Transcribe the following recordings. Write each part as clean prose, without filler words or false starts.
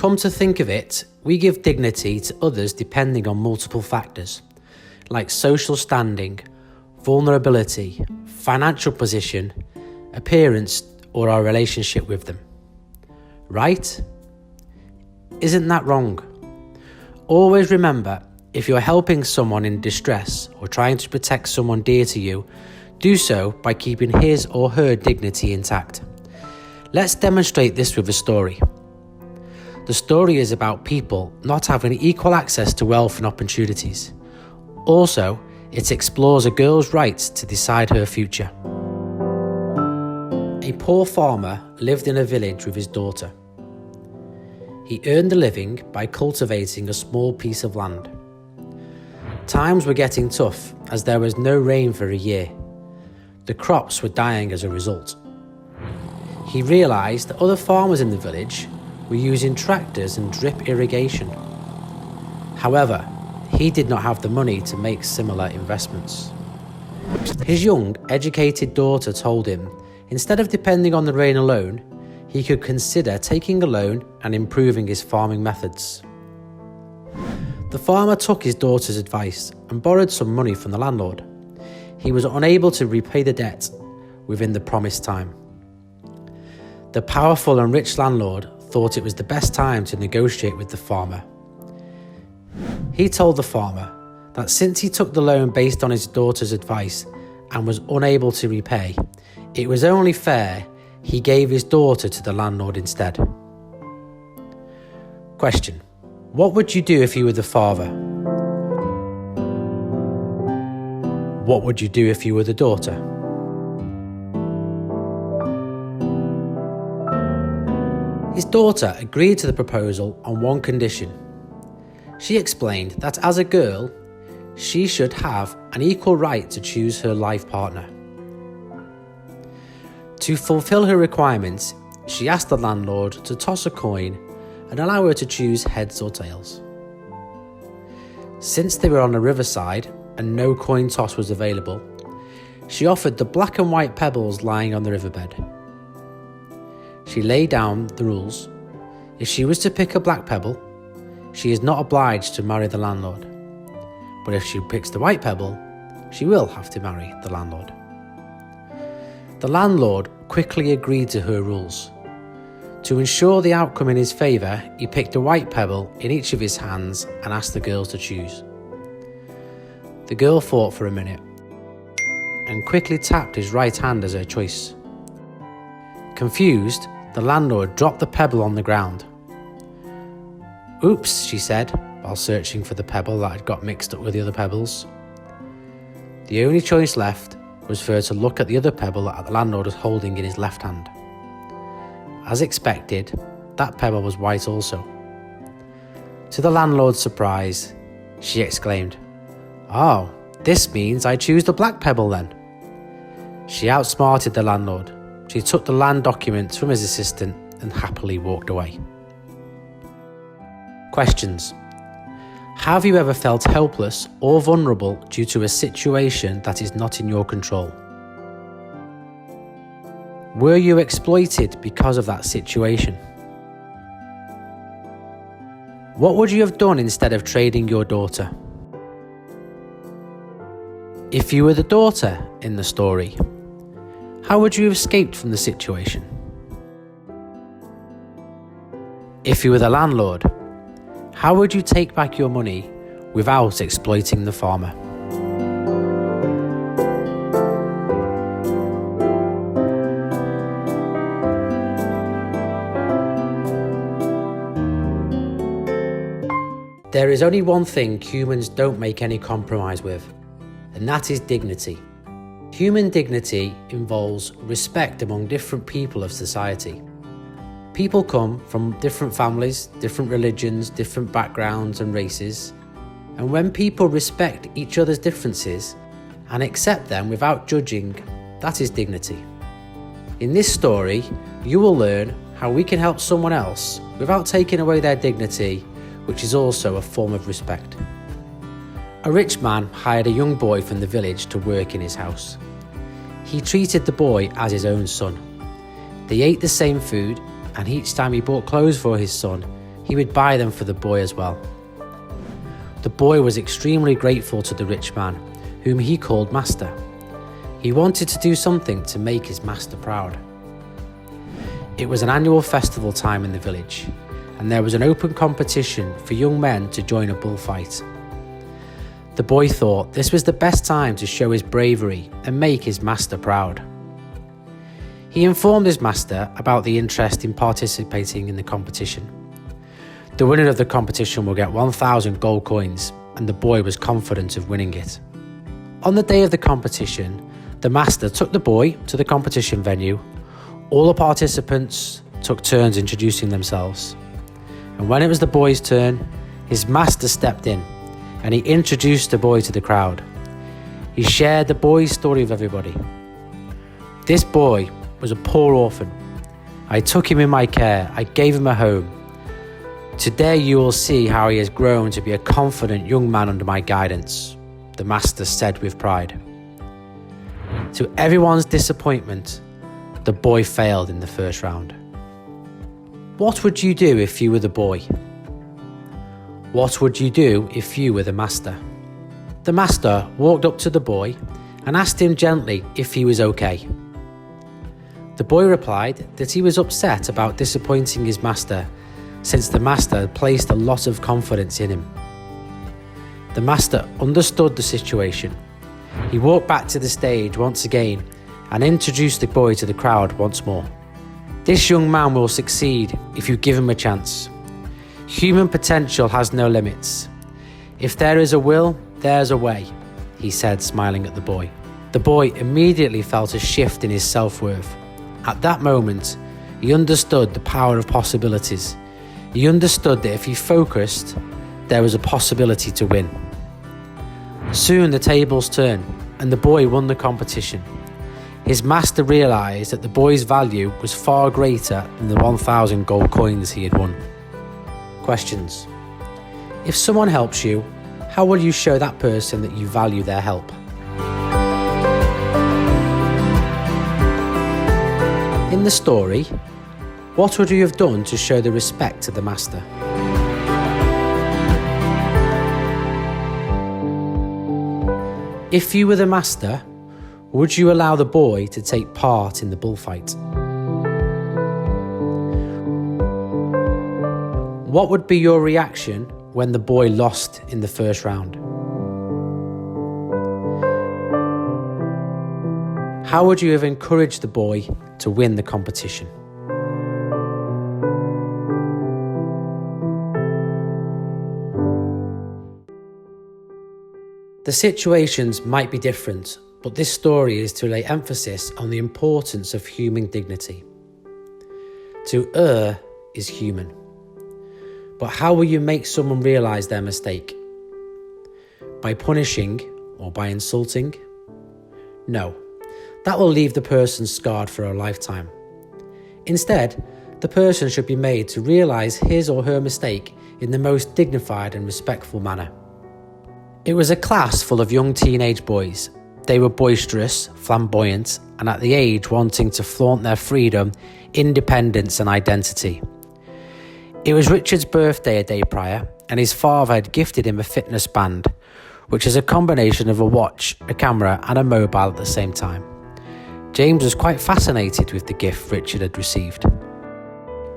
Come to think of it, we give dignity to others depending on multiple factors, like social standing, vulnerability, financial position, appearance, or our relationship with them. Right? Isn't that wrong? Always remember, if you're helping someone in distress or trying to protect someone dear to you, do so by keeping his or her dignity intact. Let's demonstrate this with a story. The story is about people not having equal access to wealth and opportunities. Also, it explores a girl's rights to decide her future. A poor farmer lived in a village with his daughter. He earned a living by cultivating a small piece of land. Times were getting tough as there was no rain for a year. The crops were dying as a result. He realised that other farmers in the village were using tractors and drip irrigation. However, he did not have the money to make similar investments. His young, educated daughter told him, instead of depending on the rain alone, he could consider taking a loan and improving his farming methods. The farmer took his daughter's advice and borrowed some money from the landlord. He was unable to repay the debt within the promised time. The powerful and rich landlord thought it was the best time to negotiate with the farmer. He told the farmer that since he took the loan based on his daughter's advice and was unable to repay, it was only fair he gave his daughter to the landlord instead. Question: what would you do if you were the father? What would you do if you were the daughter? His daughter agreed to the proposal on one condition. She explained that as a girl, she should have an equal right to choose her life partner. To fulfill her requirements, she asked the landlord to toss a coin and allow her to choose heads or tails. Since they were on a riverside and no coin toss was available, she offered the black and white pebbles lying on the riverbed. She laid down the rules. If she was to pick a black pebble, she is not obliged to marry the landlord. But if she picks the white pebble, she will have to marry the landlord. The landlord quickly agreed to her rules. To ensure the outcome in his favour, he picked a white pebble in each of his hands and asked the girls to choose. The girl thought for a minute and quickly tapped his right hand as her choice. Confused, the landlord dropped the pebble on the ground. "Oops," she said, while searching for the pebble that had got mixed up with the other pebbles. The only choice left was for her to look at the other pebble that the landlord was holding in his left hand. As expected, that pebble was white also. To the landlord's surprise, she exclaimed, "Oh, this means I choose the black pebble then." She outsmarted the landlord. She took the land documents from his assistant and happily walked away. Questions: have you ever felt helpless or vulnerable due to a situation that is not in your control? Were you exploited because of that situation? What would you have done instead of trading your daughter? If you were the daughter in the story, how would you have escaped from the situation? If you were the landlord, how would you take back your money without exploiting the farmer? There is only one thing humans don't make any compromise with, and that is dignity. Human dignity involves respect among different people of society. People come from different families, different religions, different backgrounds and races, and when people respect each other's differences and accept them without judging, that is dignity. In this story, you will learn how we can help someone else without taking away their dignity, which is also a form of respect. A rich man hired a young boy from the village to work in his house. He treated the boy as his own son. They ate the same food, and each time he bought clothes for his son, he would buy them for the boy as well. The boy was extremely grateful to the rich man, whom he called master. He wanted to do something to make his master proud. It was an annual festival time in the village, and there was an open competition for young men to join a bullfight. The boy thought this was the best time to show his bravery and make his master proud. He informed his master about the interest in participating in the competition. The winner of the competition will get 1,000 gold coins, and the boy was confident of winning it. On the day of the competition, the master took the boy to the competition venue. All the participants took turns introducing themselves. And when it was the boy's turn, his master stepped in and he introduced the boy to the crowd. He shared the boy's story with everybody. This boy was a poor orphan. I took him in my care. I gave him a home. Today you will see how he has grown to be a confident young man under my guidance, the master said with pride. To everyone's disappointment, the boy failed in the first round. What would you do if you were the boy? What would you do if you were the master? The master walked up to the boy and asked him gently if he was okay. The boy replied that he was upset about disappointing his master, since the master had placed a lot of confidence in him. The master understood the situation. He walked back to the stage once again and introduced the boy to the crowd once more. This young man will succeed if you give him a chance. Human potential has no limits. If there is a will, there's a way, he said, smiling at the boy. The boy immediately felt a shift in his self-worth. At that moment, he understood the power of possibilities. He understood that if he focused, there was a possibility to win. Soon the tables turned and the boy won the competition. His master realised that the boy's value was far greater than the 1,000 gold coins he had won. Questions. If someone helps you, how will you show that person that you value their help? In the story, what would you have done to show the respect to the master? If you were the master, would you allow the boy to take part in the bullfight? What would be your reaction when the boy lost in the first round? How would you have encouraged the boy to win the competition? The situations might be different, but this story is to lay emphasis on the importance of human dignity. To err is human. But how will you make someone realise their mistake? By punishing or by insulting? No, that will leave the person scarred for a lifetime. Instead, the person should be made to realise his or her mistake in the most dignified and respectful manner. It was a class full of young teenage boys. They were boisterous, flamboyant, and at the age wanting to flaunt their freedom, independence and identity. It was Richard's birthday a day prior, and his father had gifted him a fitness band, which is a combination of a watch, a camera and a mobile at the same time. James was quite fascinated with the gift Richard had received.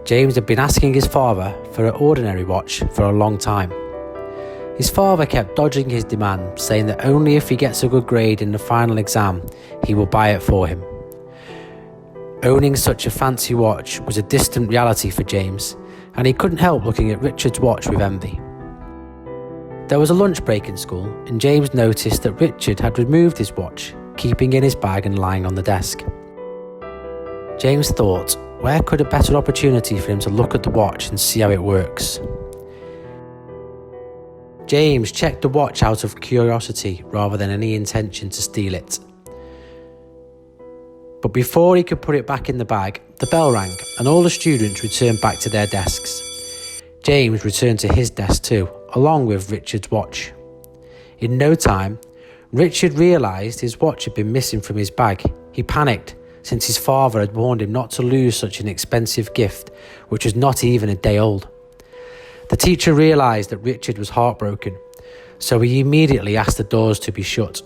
James had been asking his father for an ordinary watch for a long time. His father kept dodging his demand, saying that only if he gets a good grade in the final exam, he will buy it for him. Owning such a fancy watch was a distant reality for James, and he couldn't help looking at Richard's watch with envy. There was a lunch break in school, and James noticed that Richard had removed his watch, keeping in his bag and lying on the desk. James thought, where could a better opportunity for him to look at the watch and see how it works? James checked the watch out of curiosity rather than any intention to steal it. But before he could put it back in the bag, the bell rang and all the students returned back to their desks. James returned to his desk too, along with Richard's watch. In no time, Richard realised his watch had been missing from his bag. He panicked, since his father had warned him not to lose such an expensive gift, which was not even a day old. The teacher realised that Richard was heartbroken, so he immediately asked the doors to be shut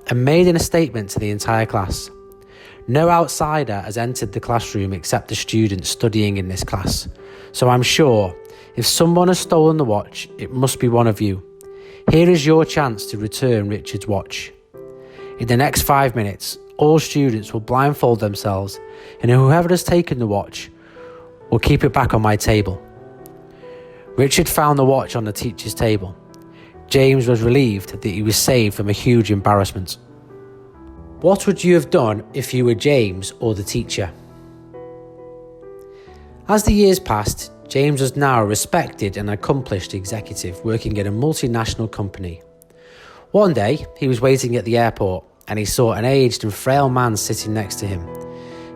and made a statement to the entire class. No outsider has entered the classroom except the students studying in this class, so I'm sure if someone has stolen the watch, it must be one of you. Here is your chance to return Richard's watch. In the next 5 minutes, all students will blindfold themselves, and whoever has taken the watch will keep it back on my table. Richard found the watch on the teacher's table. James was relieved that he was saved from a huge embarrassment. What would you have done if you were James or the teacher? As the years passed, James was now a respected and accomplished executive working in a multinational company. One day, he was waiting at the airport and he saw an aged and frail man sitting next to him.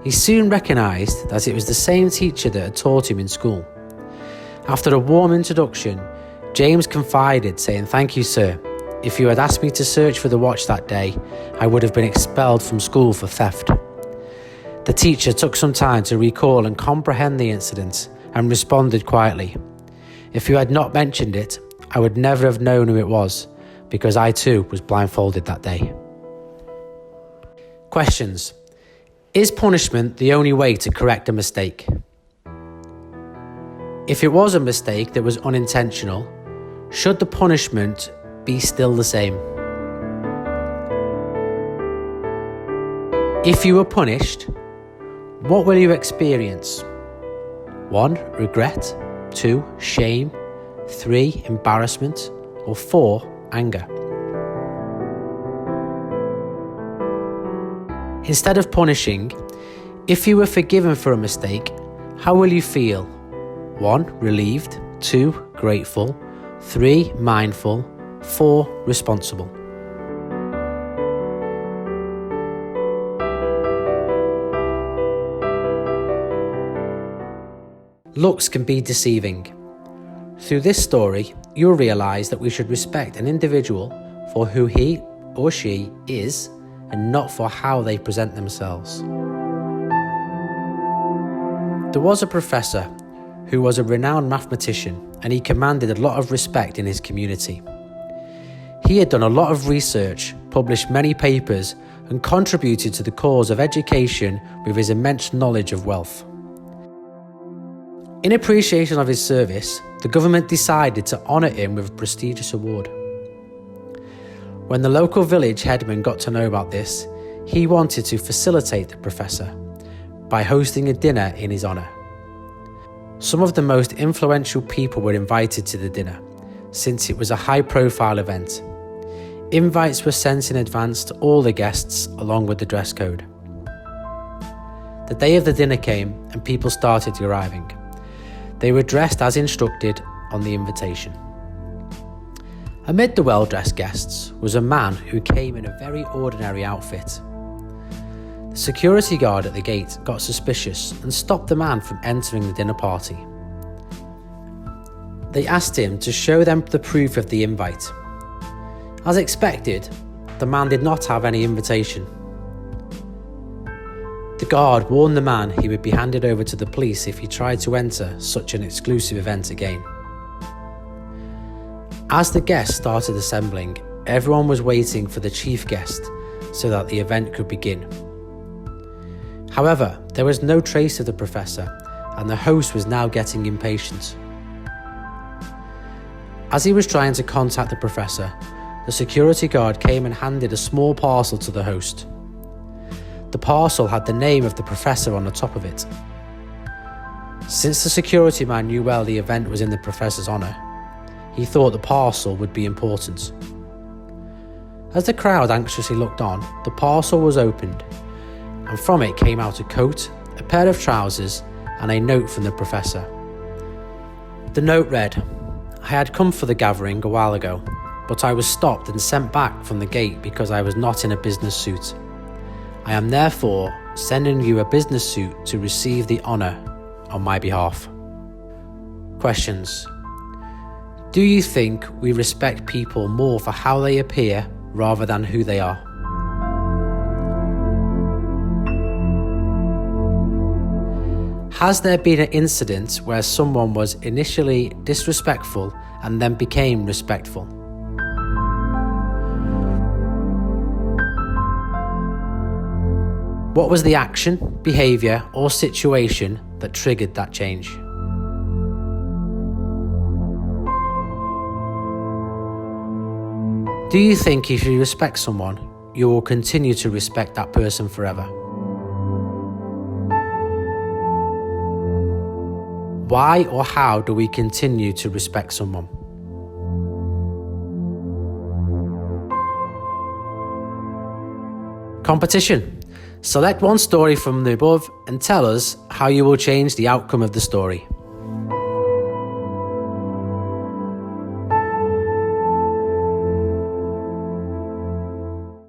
He soon recognised that it was the same teacher that had taught him in school. After a warm introduction, James confided, saying, "Thank you, sir. If you had asked me to search for the watch that day, I would have been expelled from school for theft." The teacher took some time to recall and comprehend the incident and responded quietly, "If you had not mentioned it, I would never have known who it was, because I too was blindfolded that day." Questions. Is punishment the only way to correct a mistake? If it was a mistake that was unintentional, should the punishment be still the same? If you were punished, what will you experience? 1. Regret. 2. Shame. 3. Embarrassment. Or 4. Anger. Instead of punishing, if you were forgiven for a mistake, how will you feel? 1. Relieved. 2. Grateful. 3. Mindful. 4. Responsible. Looks can be deceiving. Through this story, you'll realise that we should respect an individual for who he or she is and not for how they present themselves. There was a professor who was a renowned mathematician, and he commanded a lot of respect in his community. He had done a lot of research, published many papers, and contributed to the cause of education with his immense knowledge of wealth. In appreciation of his service, the government decided to honour him with a prestigious award. When the local village headman got to know about this, he wanted to facilitate the professor by hosting a dinner in his honour. Some of the most influential people were invited to the dinner, since it was a high-profile event. Invites were sent in advance to all the guests, along with the dress code. The day of the dinner came, and people started arriving. They were dressed as instructed on the invitation. Amid the well-dressed guests was a man who came in a very ordinary outfit. The security guard at the gate got suspicious and stopped the man from entering the dinner party. They asked him to show them the proof of the invite. As expected, the man did not have any invitation. The guard warned the man he would be handed over to the police if he tried to enter such an exclusive event again. As the guests started assembling, everyone was waiting for the chief guest so that the event could begin. However, there was no trace of the professor, and the host was now getting impatient. As he was trying to contact the professor, the security guard came and handed a small parcel to the host. The parcel had the name of the professor on the top of it. Since the security man knew well the event was in the professor's honour, he thought the parcel would be important. As the crowd anxiously looked on, the parcel was opened, and from it came out a coat, a pair of trousers, and a note from the professor. The note read, "I had come for the gathering a while ago, but I was stopped and sent back from the gate because I was not in a business suit. I am therefore sending you a business suit to receive the honour on my behalf." Questions. Do you think we respect people more for how they appear rather than who they are? Has there been an incident where someone was initially disrespectful and then became respectful? What was the action, behaviour, or situation that triggered that change? Do you think if you respect someone, you will continue to respect that person forever? Why or how do we continue to respect someone? Competition. Select one story from the above and tell us how you will change the outcome of the story.